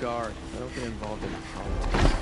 guard. I don't get involved in politics.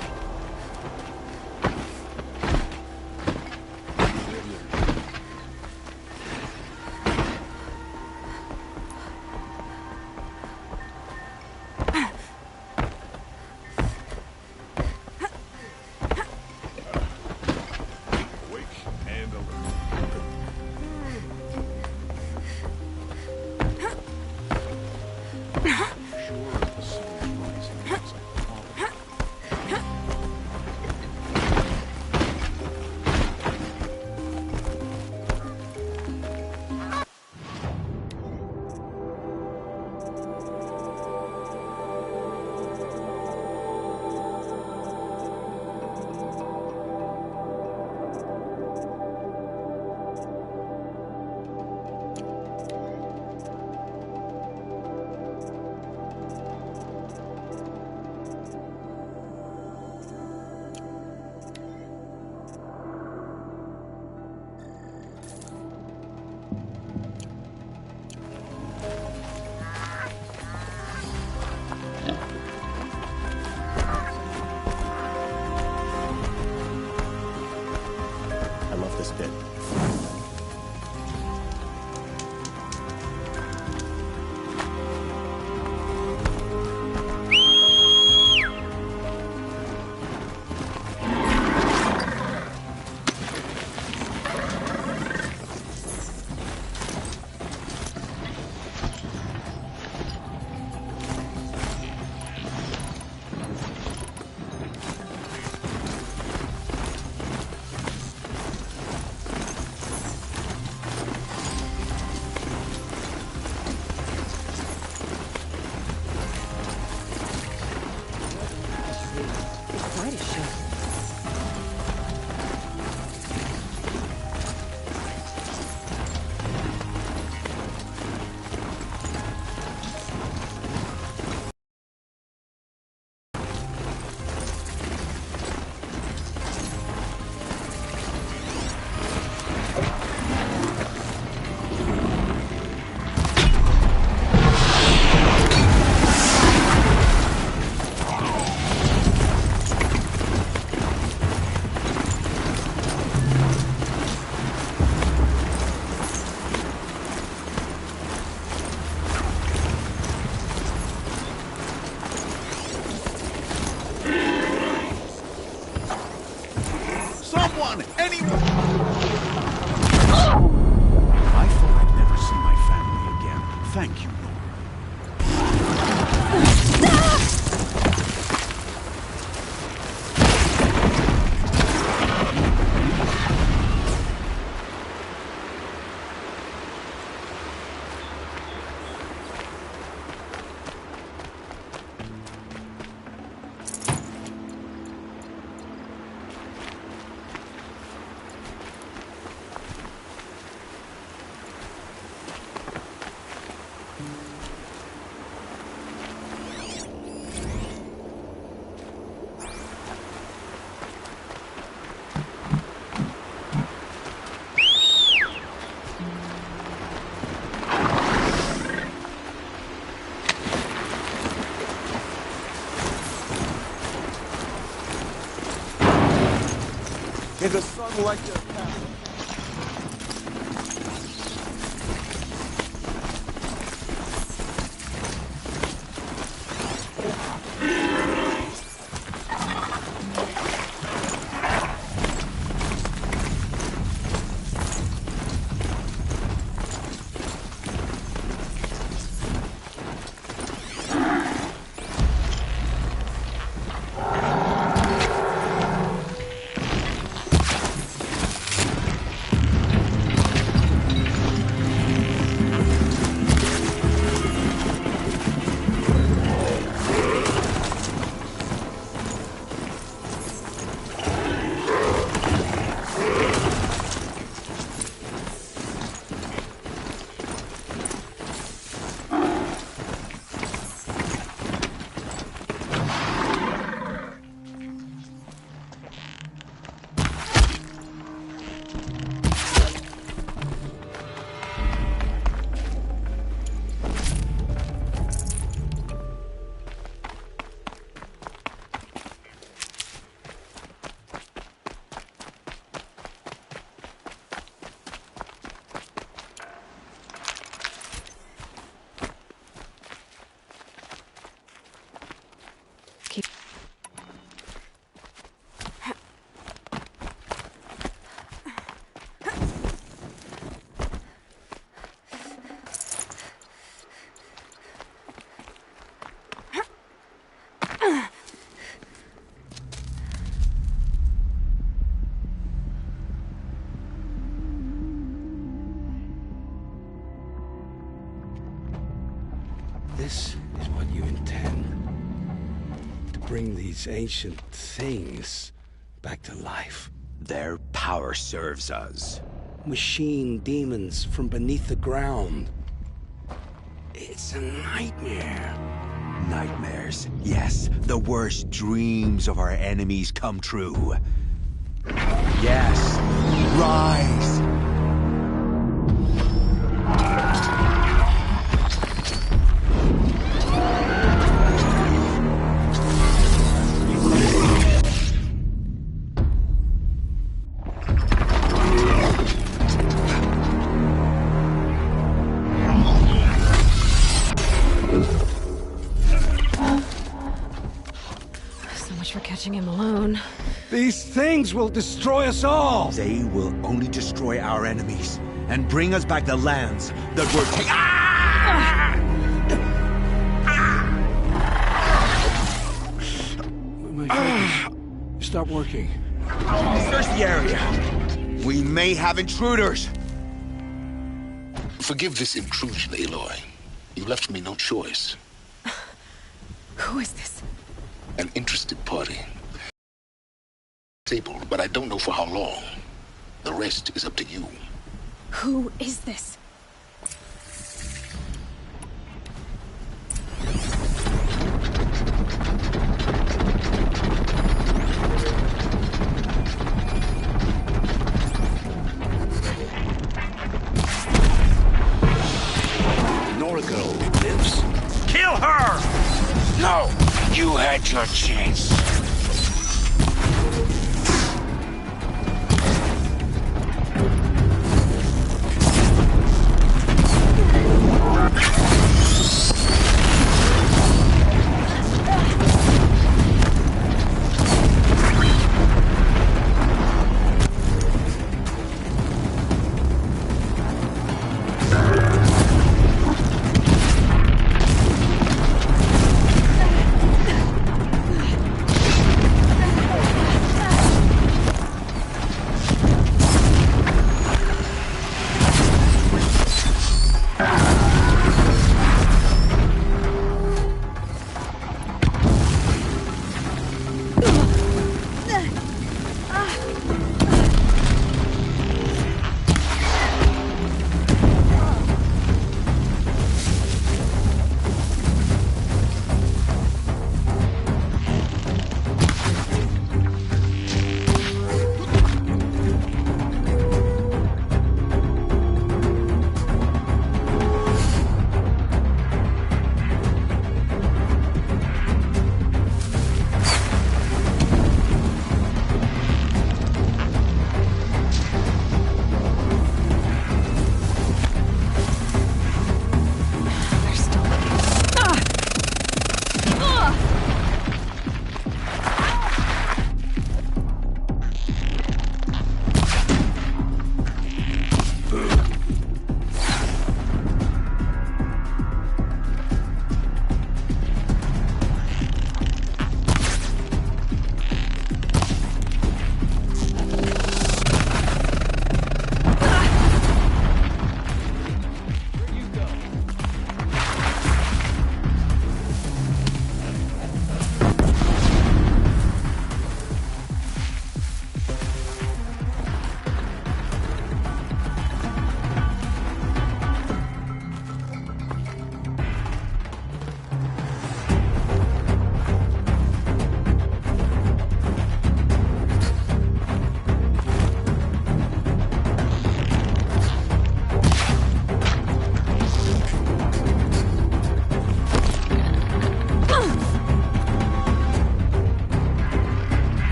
Is a son like your past? this is what you intend. To bring these ancient things back to life. Their power serves us. Machine demons from beneath the ground. It's a nightmare. Nightmares, yes. The worst dreams of our enemies come true. Yes. Rise! Him alone. These things will destroy us all! They will only destroy our enemies and bring us back the lands that were taken. Ah! My focus. Stop working. Search the area. We may have intruders. Forgive this intrusion, Aloy. You left me no choice. Who is this? An interested party. Disabled, but I don't know for how long. The rest is up to you. Who is this? Norgal lives. Kill her! No! You had your chance.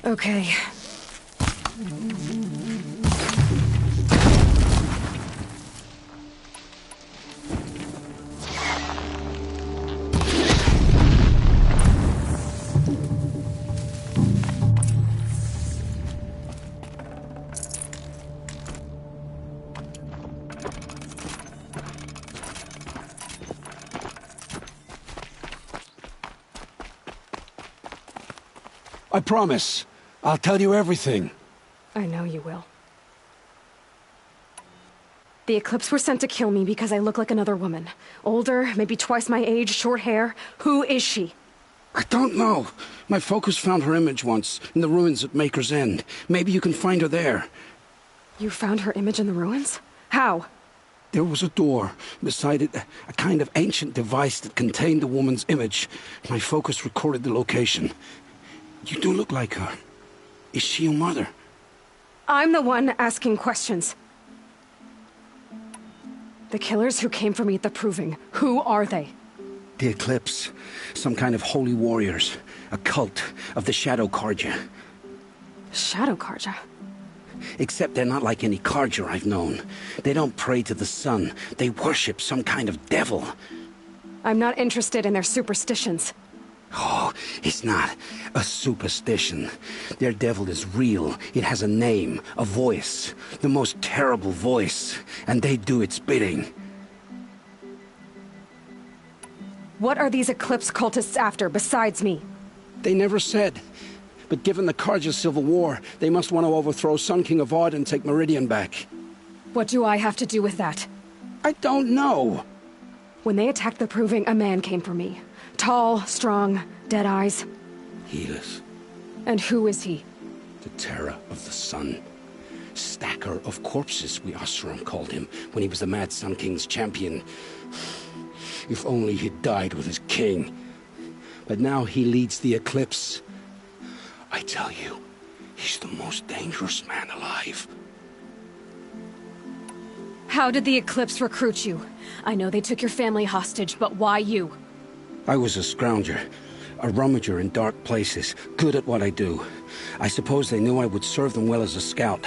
Okay. I promise. I'll tell you everything. I know you will. The Eclipse were sent to kill me because I look like another woman. Older, maybe twice my age, short hair. Who is she? I don't know. My focus found her image once, in the ruins at Maker's End. Maybe you can find her there. You found her image in the ruins? How? There was a door. Beside it, a kind of ancient device that contained the woman's image. My focus recorded the location. You do look like her. Is she your mother? I'm the one asking questions. The killers who came for me at the Proving, who are they? The Eclipse. Some kind of holy warriors. A cult of the Shadow Carja. Shadow Carja? Except they're not like any Carja I've known. They don't pray to the sun. They worship some kind of devil. I'm not interested in their superstitions. Oh, it's not a superstition. Their devil is real. It has a name, a voice. The most terrible voice. And they do its bidding. What are these Eclipse cultists after, besides me? They never said. But given the Carja civil war, they must want to overthrow Sun King Avad and take Meridian back. What do I have to do with that? I don't know. When they attacked the Proving, a man came for me. Tall, strong, dead eyes. Helis, And who is he? the terror of the sun. Stacker of corpses, we Oseram called him, when he was the Mad Sun King's champion. If only he'd died with his king. But now he leads the Eclipse. I tell you, he's the most dangerous man alive. How did the Eclipse recruit you? I know they took your family hostage, but why you? I was a scrounger, a rummager in dark places, good at what I do. I suppose they knew I would serve them well as a scout.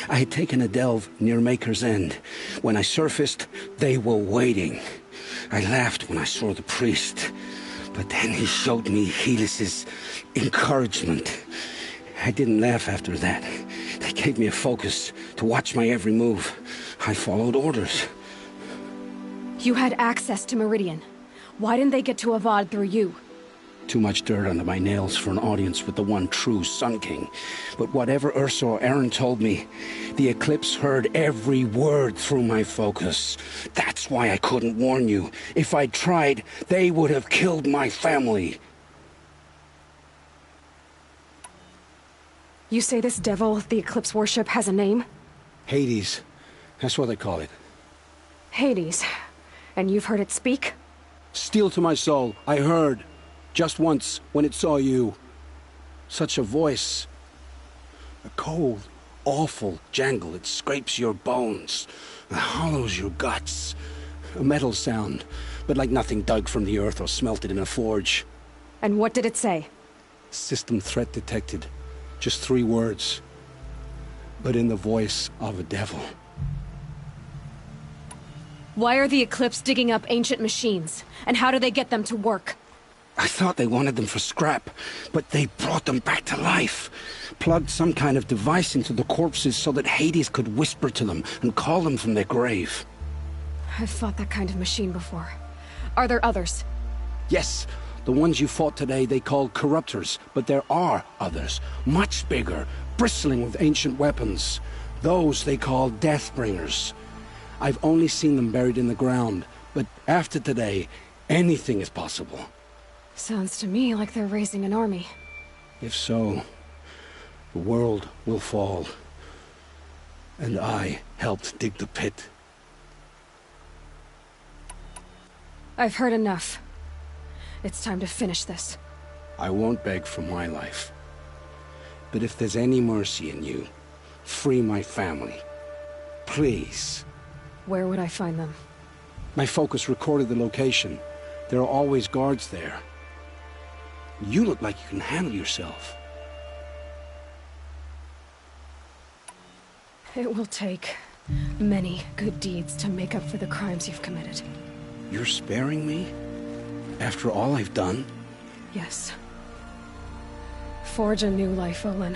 I had taken a delve near Maker's End. When I surfaced, they were waiting. I laughed when I saw the priest, but then he showed me Helis's encouragement. I didn't laugh after that. They gave me a focus to watch my every move. I followed orders. You had access to Meridian. Why didn't they get to Avad through you? Too much dirt under my nails for an audience with the one true Sun King. But whatever Ursa or Aaron told me, the Eclipse heard every word through my focus. That's why I couldn't warn you. If I'd tried, they would have killed my family. You say this devil the Eclipse worship has a name? Hades. That's what they call it. Hades. And you've heard it speak? Steel to my soul, I heard. Just once, when it saw you. Such a voice. A cold, awful jangle. It scrapes your bones. It hollows your guts. A metal sound, but like nothing dug from the earth or smelted in a forge. And what did it say? System threat detected. Just 3 words. But in the voice of a devil. Why are the Eclipse digging up ancient machines? And how do they get them to work? I thought they wanted them for scrap, but they brought them back to life. Plugged some kind of device into the corpses so that Hades could whisper to them and call them from their grave. I've fought that kind of machine before. Are there others? Yes, the ones you fought today they called corruptors, but there are others, much bigger, bristling with ancient weapons. Those they call Deathbringers. I've only seen them buried in the ground, but after today, anything is possible. Sounds to me like they're raising an army. If so, the world will fall. And I helped dig the pit. I've heard enough. It's time to finish this. I won't beg for my life. But if there's any mercy in you, free my family. Please. Where would I find them? My focus recorded the location. There are always guards there. You look like you can handle yourself. It will take many good deeds to make up for the crimes you've committed. You're sparing me? After all I've done? Yes. Forge a new life, Olin.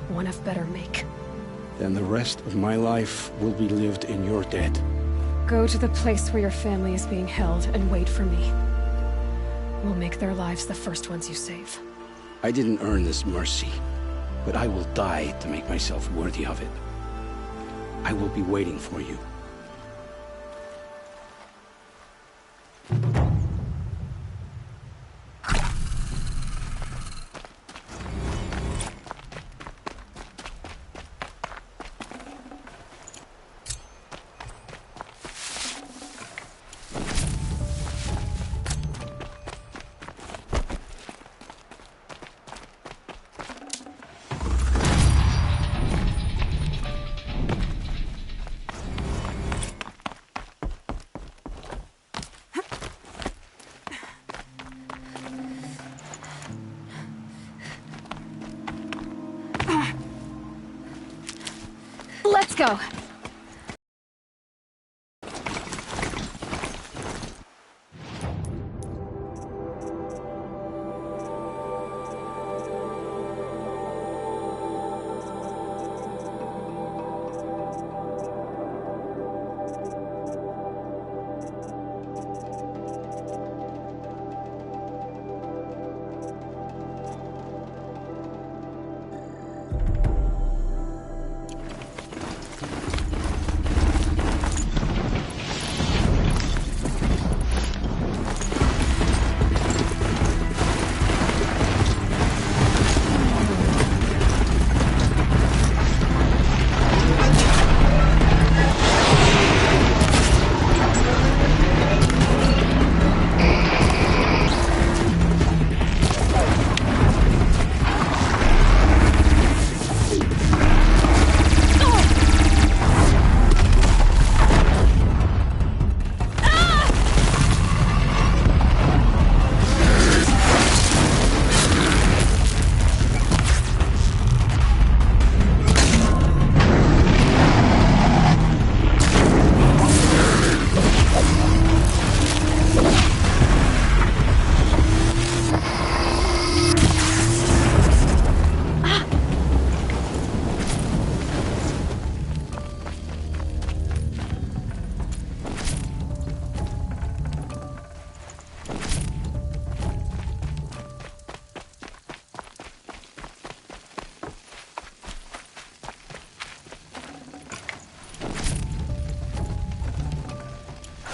One of better make. Then the rest of my life will be lived in your debt. Go to the place where your family is being held and wait for me. We'll make their lives the first ones you save. I didn't earn this mercy, but I will die to make myself worthy of it. I will be waiting for you. Let's go!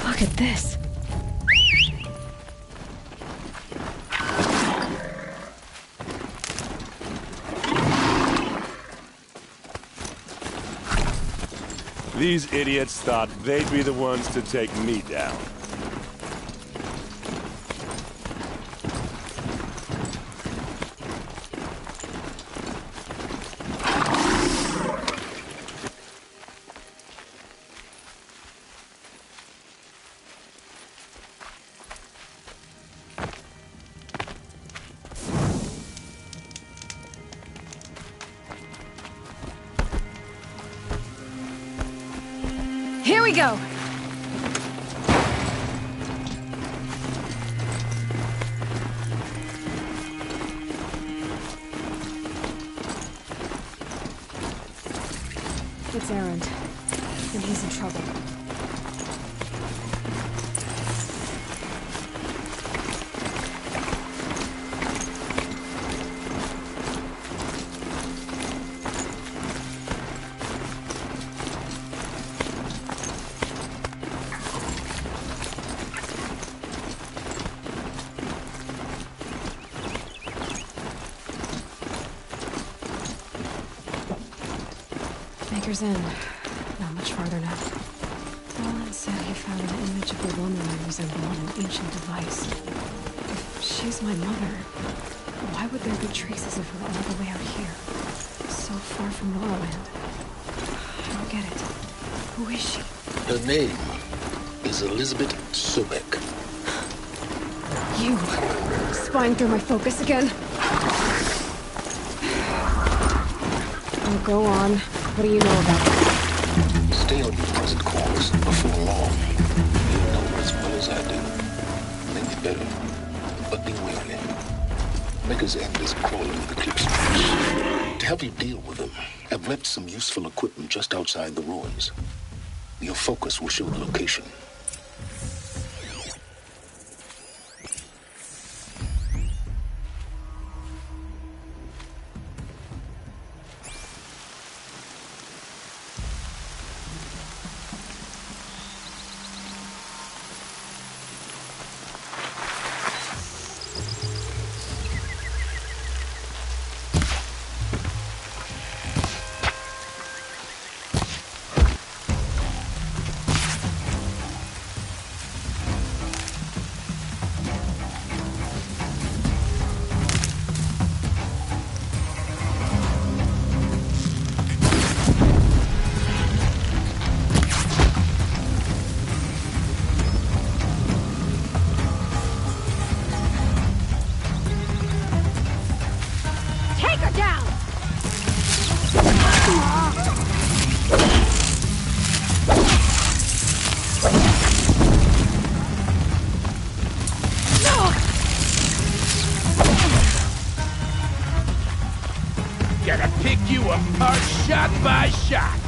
Look at this. These idiots thought they'd be the ones to take me down. Here we go! It's Erend, and he's in trouble. Maker's Inn. Not much farther now. Roland said he found an image of a woman that resembled an ancient device. If she's my mother, why would there be traces of her all the way out here? So far from Norland. I don't get it. Who is she? Her name is Elizabeth Sobek. You. Spying through my focus again? Oh, go on. What do you know about it? Stay on your present course. Before long, you'll know as well as I do. Maybe better, but be wary. Maker's End is crawling with Eclipse troops. To help you deal with them, I've left some useful equipment just outside the ruins. Your focus will show the location. gonna pick you apart shot by shot.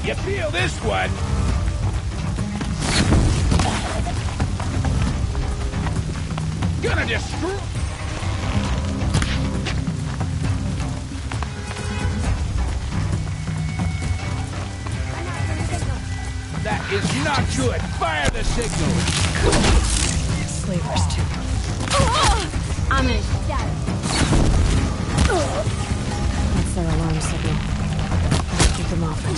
You feel this one? Gonna destroy. That is not good. Fire the signal. Slavers too. I'm in status. That's their alarm signal. Gotta keep them off it.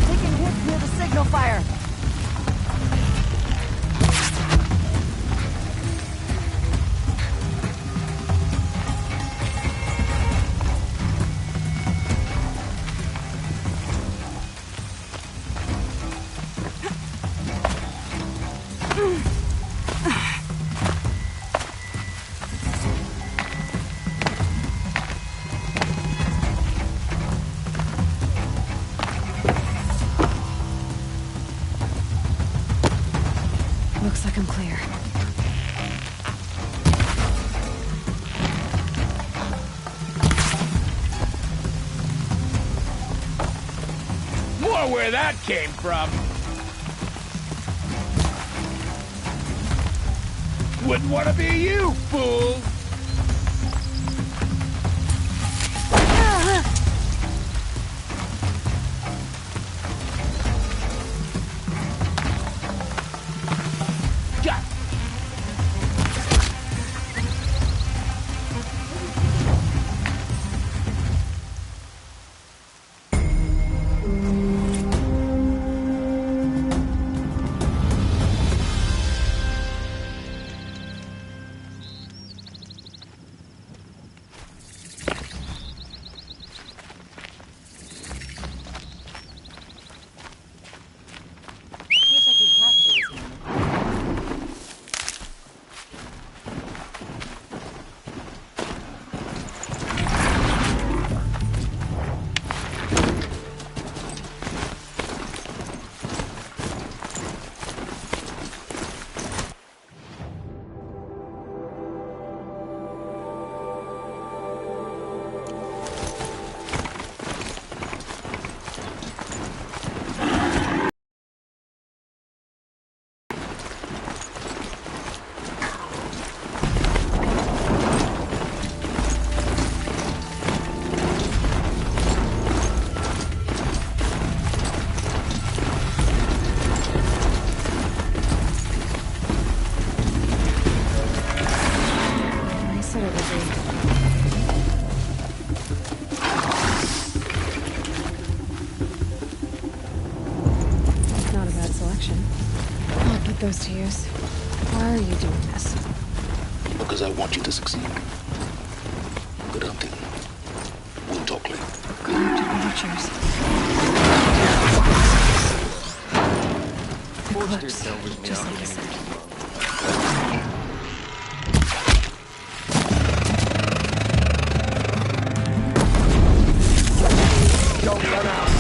Taking hits near the signal fire. Looks like I'm clear. More where that came from. Wouldn't want to be you, fool. Those to use. Why are you doing this? Because I want you to succeed. Good hunting. We'll talk later. Corrupted watchers. Eclipse, just like I said. Don't run out.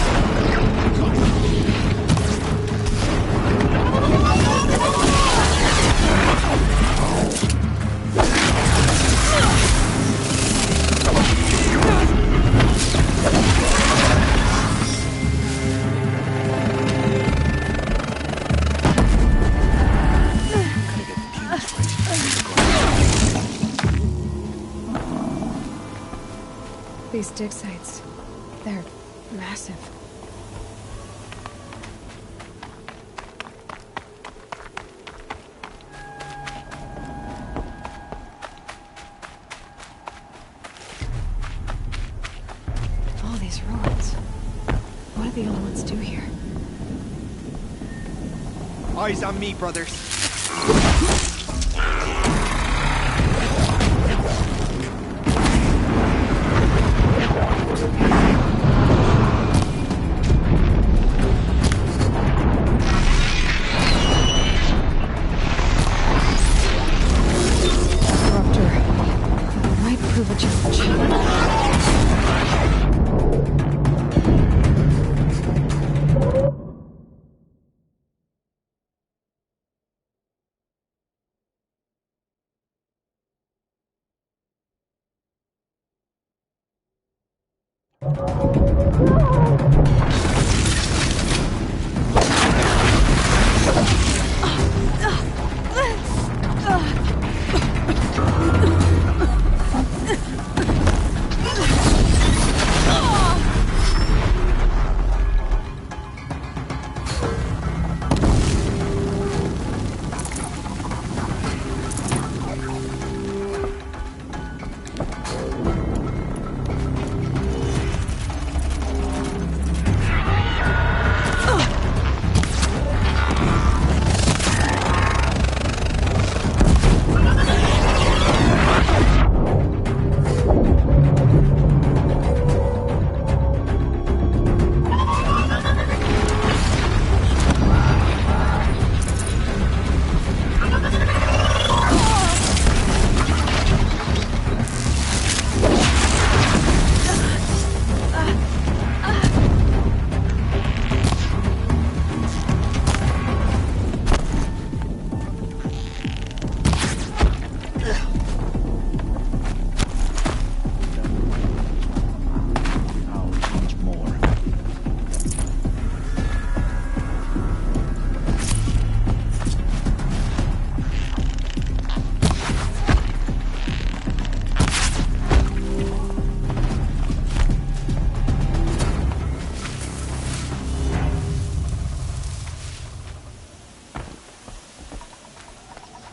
These dig sites, they're massive. All these ruins. What do the elements do here? Eyes on me, brothers.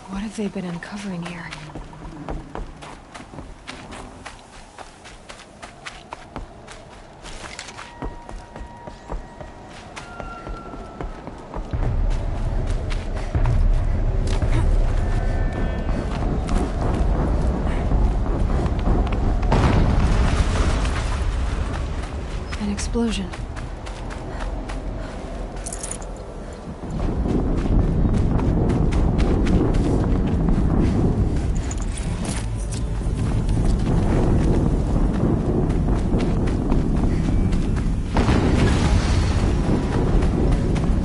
What have they been uncovering here? An explosion.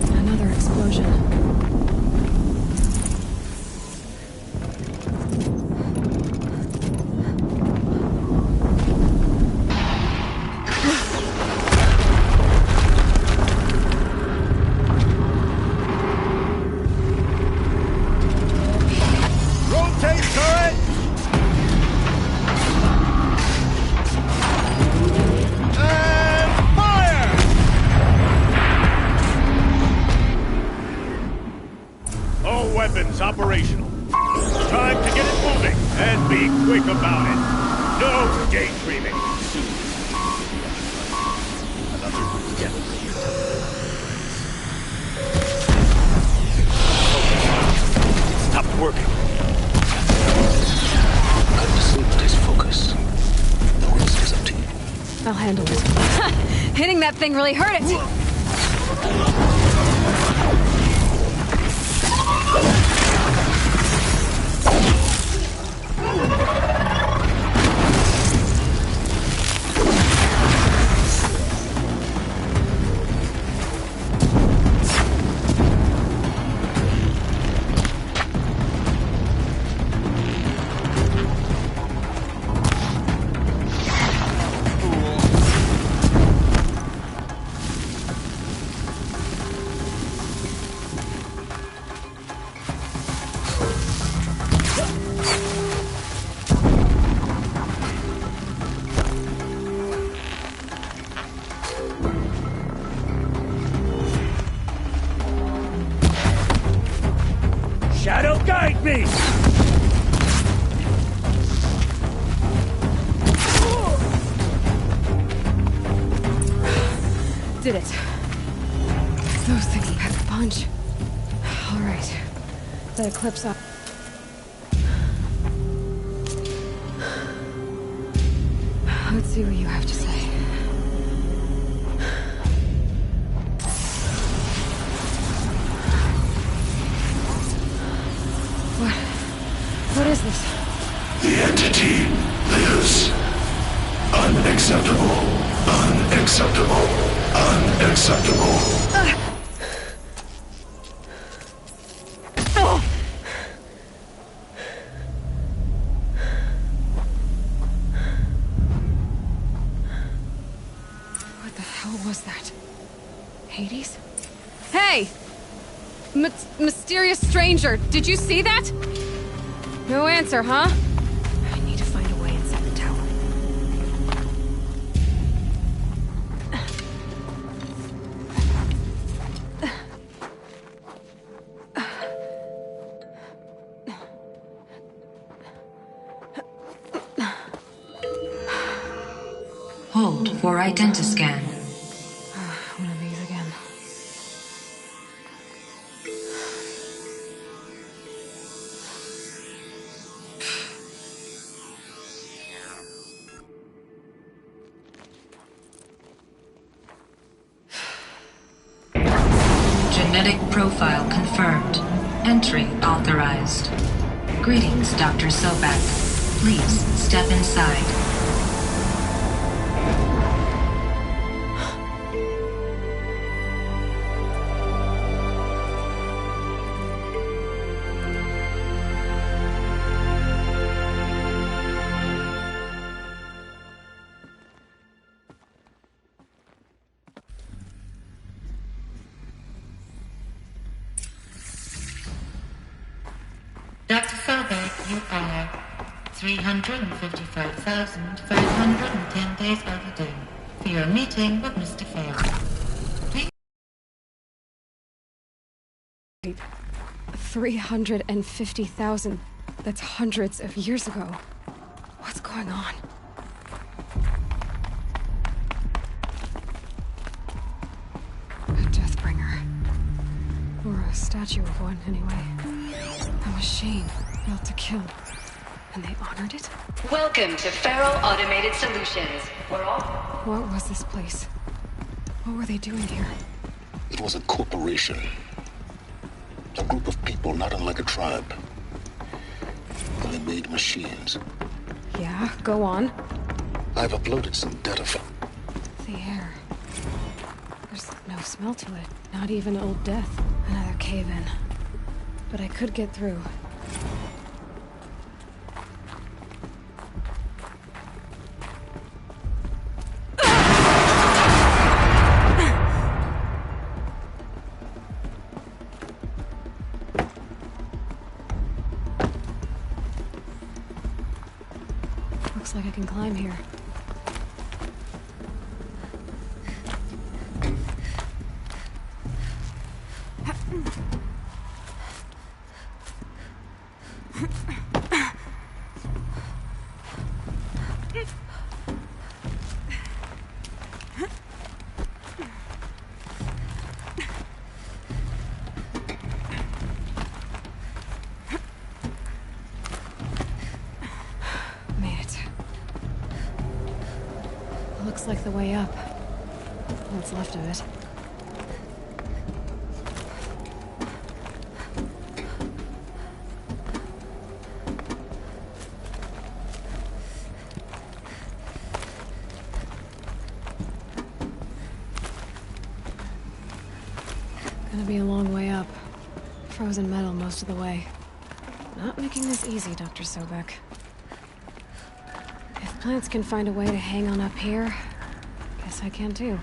Another explosion. Rotate turret! And fire! All weapons operational. Time to get it moving, and be quick about it. No daydreaming. Another generator. Stop working. Cut to sleep, please focus. The rest is up to you. I'll handle it. Hitting that thing really hurt it! Shadow, guide me! Did it. Those things pack a punch. All right. That eclipse up. Let's see what you have to say. What is this? The entity lives. Unacceptable. Unacceptable. Unacceptable. Hades? Hey! Mysterious stranger, did you see that? No answer, huh? I need to find a way inside the tower. Hold for identiscan. One of these again. Genetic profile confirmed. Entry authorized. Greetings, Dr. Sobek. Please step inside. Dr. Sobek, you are 355,510 days overdue for your meeting with Mr. Farrell. 350,000. That's hundreds of years ago. What's going on? A Deathbringer. Or a statue of one, anyway. A machine built to kill. And they honored it? Welcome to Farrell Automated Solutions. What was this place? What were they doing here? It was a corporation. A group of people not unlike a tribe. And they made machines. Yeah, go on. I've uploaded some data from... The air. There's no smell to it. Not even Old Death. Another cave-in. But I could get through. Looks like I can climb here. Looks like the way up. What's left of it. Gonna be a long way up. Frozen metal most of the way. Not making this easy, Dr. Sobek. If plants can find a way to hang on up here, guess I can too.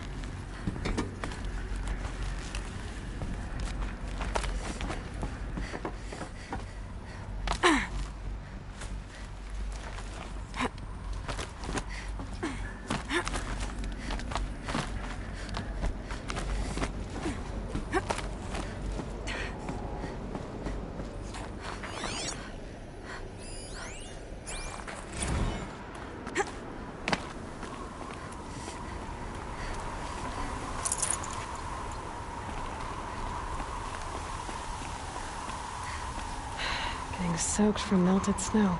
Getting soaked from melted snow.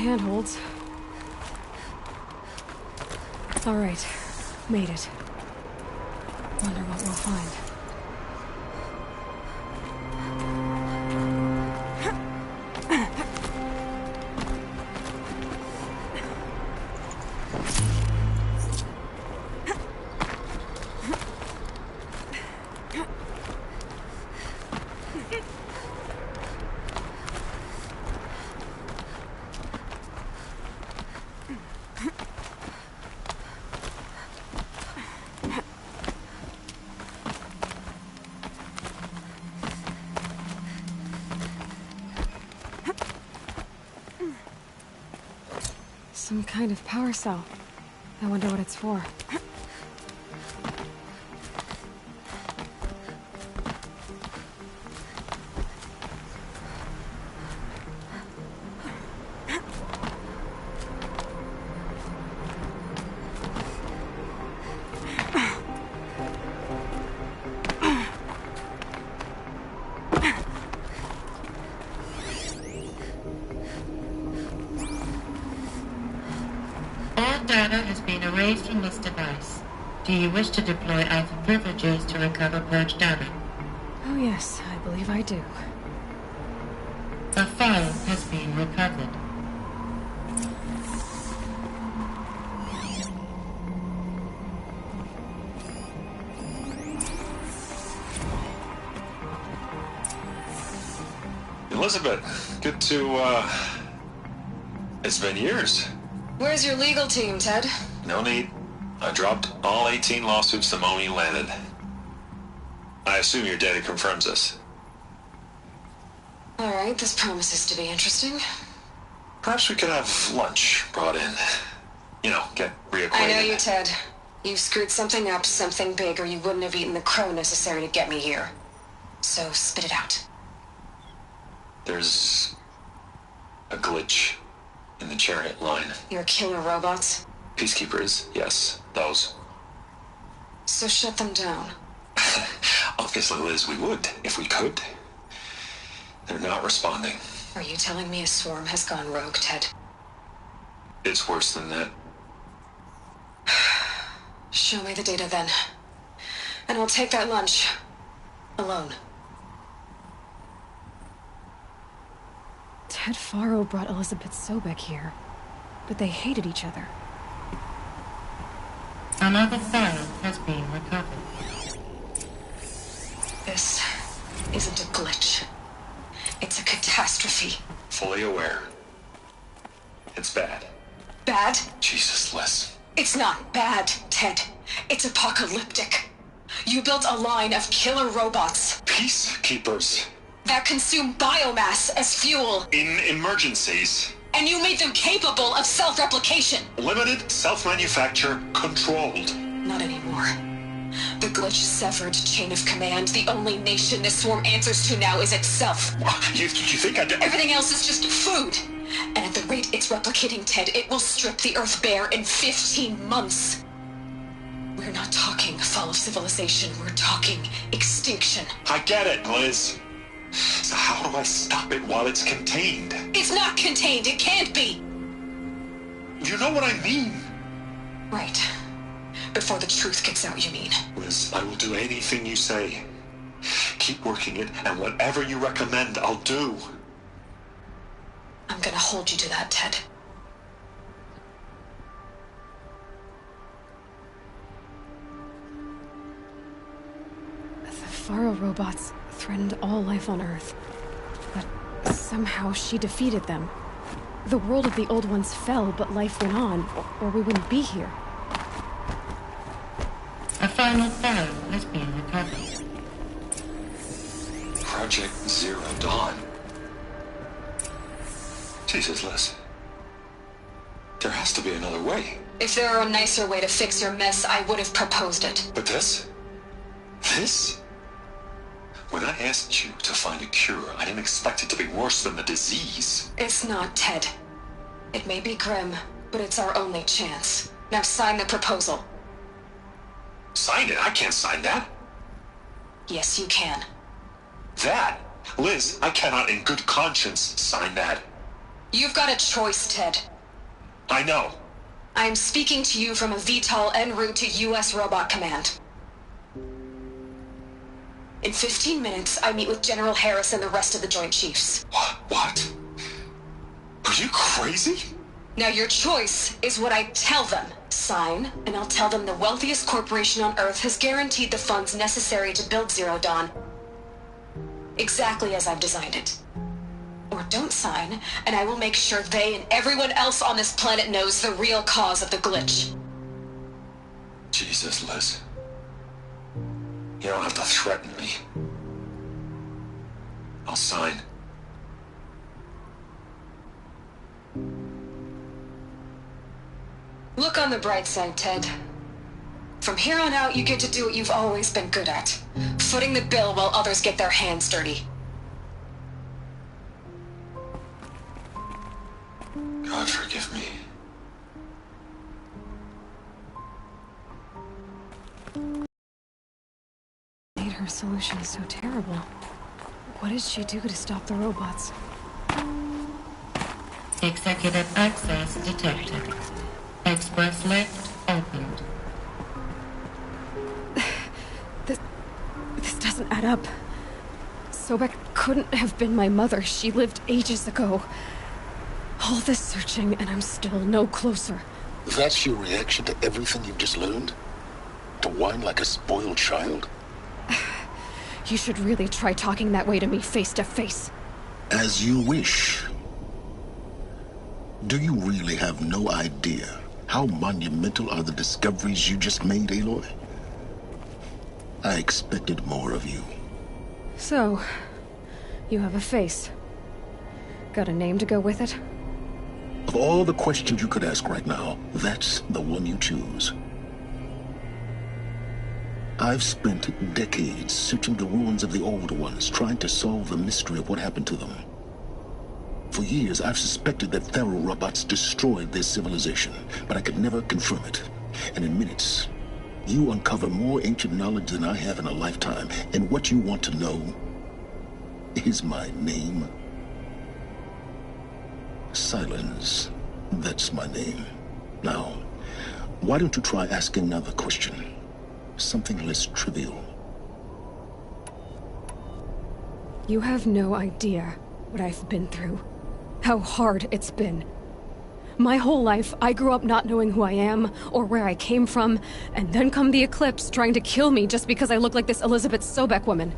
handholds. All right. Made it. Wonder what we'll find. Some kind of power cell. I wonder what it's for. Data has been erased from this device. Do you wish to deploy Alpha privileges to recover purged data? Oh yes, I believe I do. A file has been recovered. Elizabeth, good to, it's been years. Where's your legal team, Ted? No need. I dropped all 18 lawsuits the moment you landed. I assume your data confirms this. All right, this promises to be interesting. Perhaps we could have lunch brought in. You know, get reacquainted. I know you, Ted. You screwed something up, something big, or you wouldn't have eaten the crow necessary to get me here. So spit it out. There's a glitch in the chariot line. Your killer robots? Peacekeepers, yes, those. So shut them down. Obviously, Liz, we would, if we could. They're not responding. Are you telling me a swarm has gone rogue, Ted? It's worse than that. Show me the data then. And I'll take that lunch. Alone. Ted Faro brought Elizabeth Sobek here, but they hated each other. Another file has been recovered. This isn't a glitch. It's a catastrophe. Fully aware. It's bad. Bad? Jesus, Liz. It's not bad, Ted. It's apocalyptic. You built a line of killer robots. Peacekeepers. That consume biomass as fuel. In emergencies. And you made them capable of self-replication. Limited, self-manufacture, controlled. Not anymore. The glitch severed chain of command. The only nation this swarm answers to now is itself. You think I did? Everything else is just food. And at the rate it's replicating, Ted, it will strip the Earth bare in 15 months. We're not talking fall of civilization. We're talking extinction. I get it, Liz. So how do I stop it while it's contained? It's not contained. It can't be. You know what I mean. Right. Before the truth gets out, you mean? Liz, I will do anything you say. Keep working it, and whatever you recommend, I'll do. I'm gonna hold you to that, Ted. The Faro robots threatened all life on Earth, but somehow she defeated them. The world of the old ones fell, but life went on, or we wouldn't be here. A final file has been recovered. Project Zero Dawn. Jesus, Liz. There has to be another way. If there were a nicer way to fix your mess, I would have proposed it. But this? This? When I asked you to find a cure, I didn't expect it to be worse than the disease. It's not, Ted. It may be grim, but it's our only chance. Now sign the proposal. Sign it? I can't sign that. Yes, you can. That? Liz, I cannot in good conscience sign that. You've got a choice, Ted. I know. I am speaking to you from a VTOL en route to U.S. Robot Command. In 15 minutes, I meet with General Harris and the rest of the Joint Chiefs. What? Are you crazy? Now your choice is what I tell them. Sign, and I'll tell them the wealthiest corporation on Earth has guaranteed the funds necessary to build Zero Dawn. Exactly as I've designed it. Or don't sign, and I will make sure they and everyone else on this planet knows the real cause of the glitch. Jesus, Liz. You don't have to threaten me. I'll sign. Look on the bright side, Ted. From here on out, you get to do what you've always been good at. Footing the bill while others get their hands dirty. God forgive me. Made her solution so terrible. What did she do to stop the robots? Executive access detected. Express lift opened. This doesn't add up. Sobek couldn't have been my mother. She lived ages ago. All this searching, and I'm still no closer. That's your reaction to everything you've just learned? To whine like a spoiled child? You should really try talking that way to me face to face. As you wish. Do you really have no idea how monumental are the discoveries you just made, Aloy? I expected more of you. So, you have a face. Got a name to go with it? Of all the questions you could ask right now, that's the one you choose. I've spent decades searching the ruins of the old ones, trying to solve the mystery of what happened to them. For years, I've suspected that Faro robots destroyed their civilization, but I could never confirm it. And in minutes, you uncover more ancient knowledge than I have in a lifetime, and what you want to know is my name. Silence. That's my name. Now, why don't you try asking another question? Something less trivial. You have no idea what I've been through. How hard it's been. My whole life, I grew up not knowing who I am, or where I came from, and then come the Eclipse trying to kill me just because I look like this Elizabeth Sobek woman.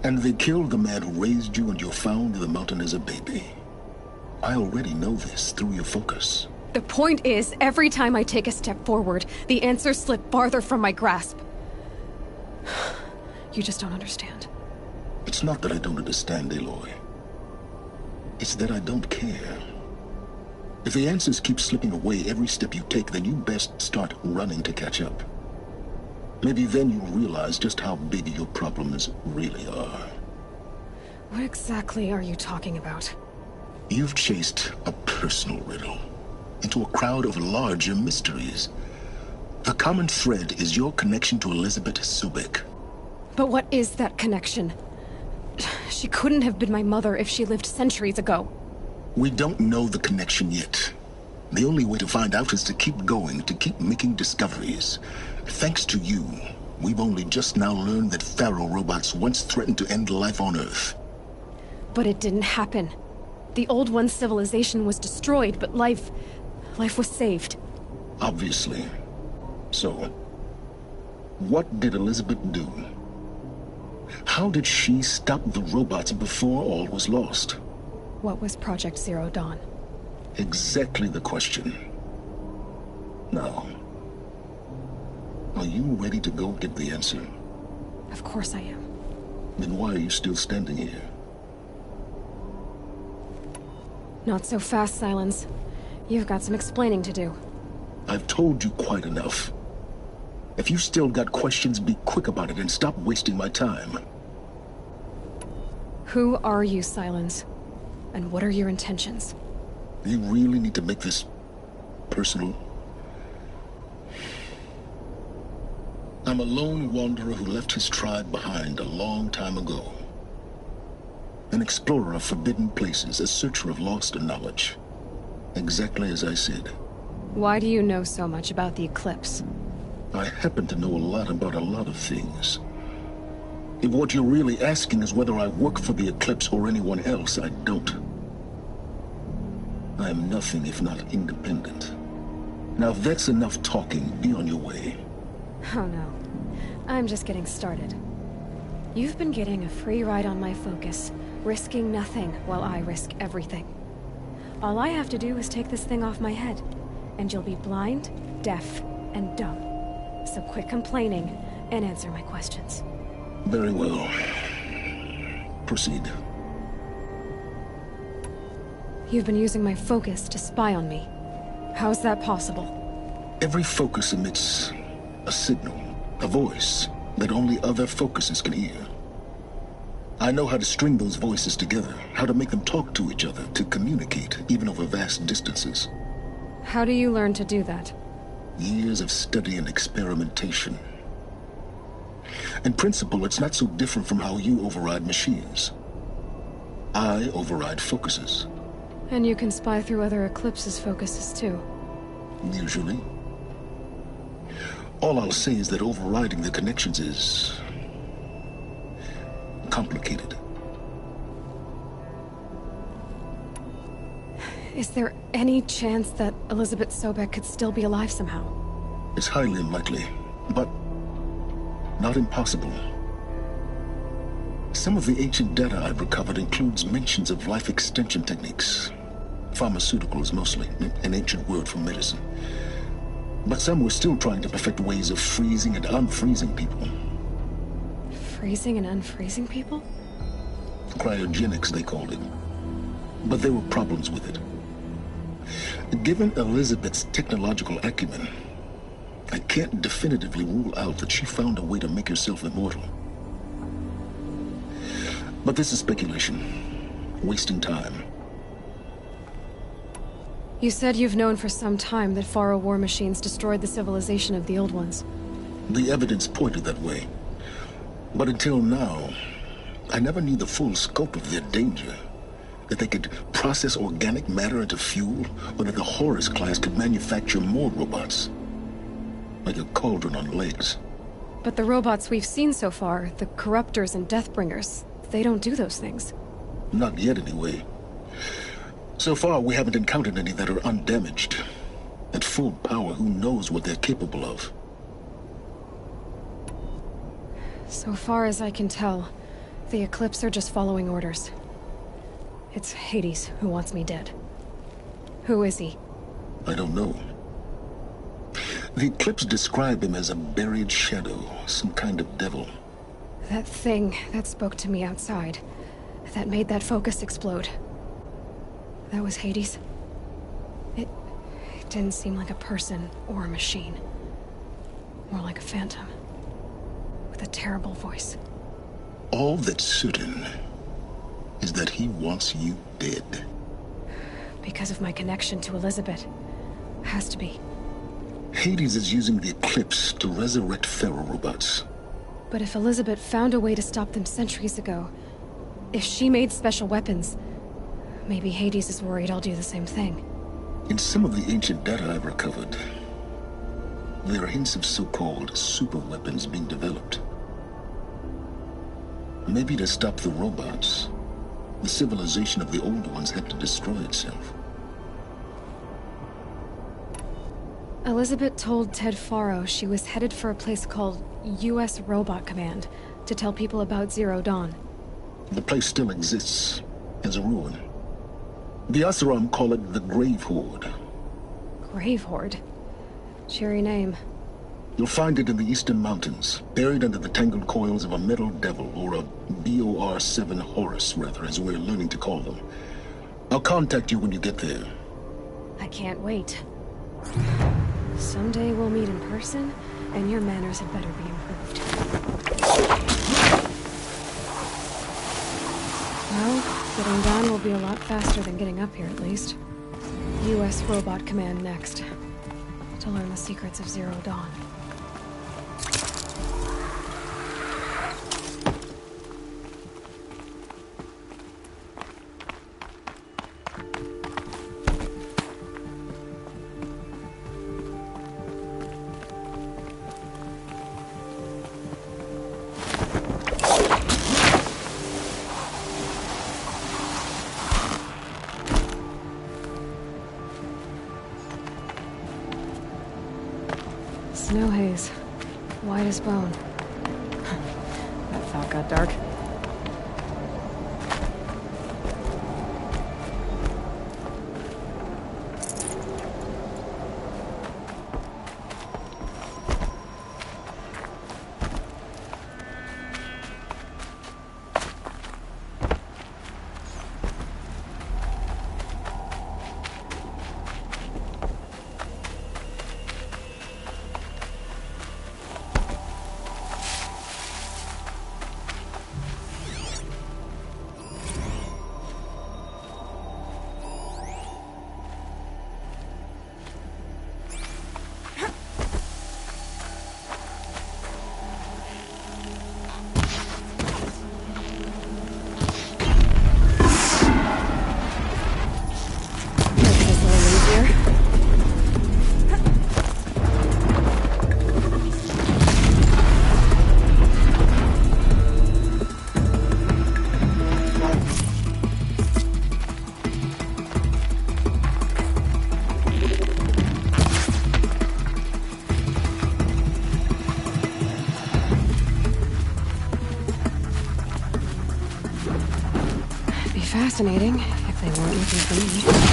And they killed the man who raised you and you found in the mountain as a baby. I already know this through your focus. The point is, every time I take a step forward, the answers slip farther from my grasp. You just don't understand. It's not that I don't understand, Aloy. It's that I don't care. If the answers keep slipping away every step you take, then you best start running to catch up. Maybe then you'll realize just how big your problems really are. What exactly are you talking about? You've chased a personal riddle into a crowd of larger mysteries. The common thread is your connection to Elizabeth Sobek. But what is that connection? She couldn't have been my mother if she lived centuries ago. We don't know the connection yet. The only way to find out is to keep going, to keep making discoveries. Thanks to you, we've only just now learned that Faro robots once threatened to end life on Earth. But it didn't happen. The Old One's civilization was destroyed, but life was saved. Obviously. So, what did Elizabeth do? How did she stop the robots before all was lost? What was Project Zero Dawn? Exactly the question. Now, are you ready to go get the answer? Of course I am. Then why are you still standing here? Not so fast, Silence. You've got some explaining to do. I've told you quite enough. If you still got questions, be quick about it and stop wasting my time. Who are you, Silence? And what are your intentions? You really need to make this personal? I'm a lone wanderer who left his tribe behind a long time ago. An explorer of forbidden places, a searcher of lost knowledge. Exactly as I said. Why do you know so much about the Eclipse? I happen to know a lot about a lot of things. If what you're really asking is whether I work for the Eclipse or anyone else, I don't. I am nothing if not independent. Now, if that's enough talking, be on your way. Oh no. I'm just getting started. You've been getting a free ride on my focus, risking nothing while I risk everything. All I have to do is take this thing off my head, and you'll be blind, deaf, and dumb. So quit complaining and answer my questions. Very well. Proceed. You've been using my focus to spy on me. How's that possible? Every focus emits a signal, a voice, that only other focuses can hear. I know how to string those voices together, how to make them talk to each other, to communicate, even over vast distances. How do you learn to do that? Years of study and experimentation. In principle, it's not so different from how you override machines. I override focuses. And you can spy through other Eclipse's focuses too. Usually. All I'll say is that overriding the connections is complicated. Is there any chance that Elizabeth Sobek could still be alive somehow? It's highly unlikely, but not impossible. Some of the ancient data I've recovered includes mentions of life extension techniques. Pharmaceuticals, mostly, an ancient word for medicine. But some were still trying to perfect ways of freezing and unfreezing people. Freezing and unfreezing people? Cryogenics, they called it. But there were problems with it. Given Elizabeth's technological acumen, I can't definitively rule out that she found a way to make herself immortal. But this is speculation. Wasting time. You said you've known for some time that Faro war machines destroyed the civilization of the Old Ones. The evidence pointed that way. But until now, I never knew the full scope of their danger. That they could process organic matter into fuel, or that the Horus class could manufacture more robots. Like a cauldron on legs. But the robots we've seen so far, the Corruptors and Deathbringers, they don't do those things. Not yet, anyway. So far, we haven't encountered any that are undamaged. At full power, who knows what they're capable of? So far as I can tell, the Eclipse are just following orders. It's Hades who wants me dead. Who is he? I don't know. The Eclipse describe him as a buried shadow, some kind of devil. That thing that spoke to me outside, that made that focus explode. That was Hades. It didn't seem like a person or a machine. More like a phantom. With a terrible voice. All that's certain is that he wants you dead. Because of my connection to Elizabeth. Has to be. Hades is using the Eclipse to resurrect Faro robots. But if Elizabeth found a way to stop them centuries ago, if she made special weapons, maybe Hades is worried I'll do the same thing. In some of the ancient data I've recovered, there are hints of so-called super weapons being developed. Maybe to stop the robots, the civilization of the old ones had to destroy itself. Elizabeth told Ted Faro she was headed for a place called U.S. Robot Command to tell people about Zero Dawn. The place still exists, as a ruin. The Oseram call it the Grave Horde. Grave Horde? Cheery name. You'll find it in the Eastern Mountains, buried under the tangled coils of a metal devil, or a BOR-7 Horus, rather, as we're learning to call them. I'll contact you when you get there. I can't wait. Someday we'll meet in person, and your manners had better be improved. Well, getting down will be a lot faster than getting up here, at least. U.S. Robot Command next. To learn the secrets of Zero Dawn. Snow haze. White as bone. That thought got dark. Fascinating, if they weren't looking for me.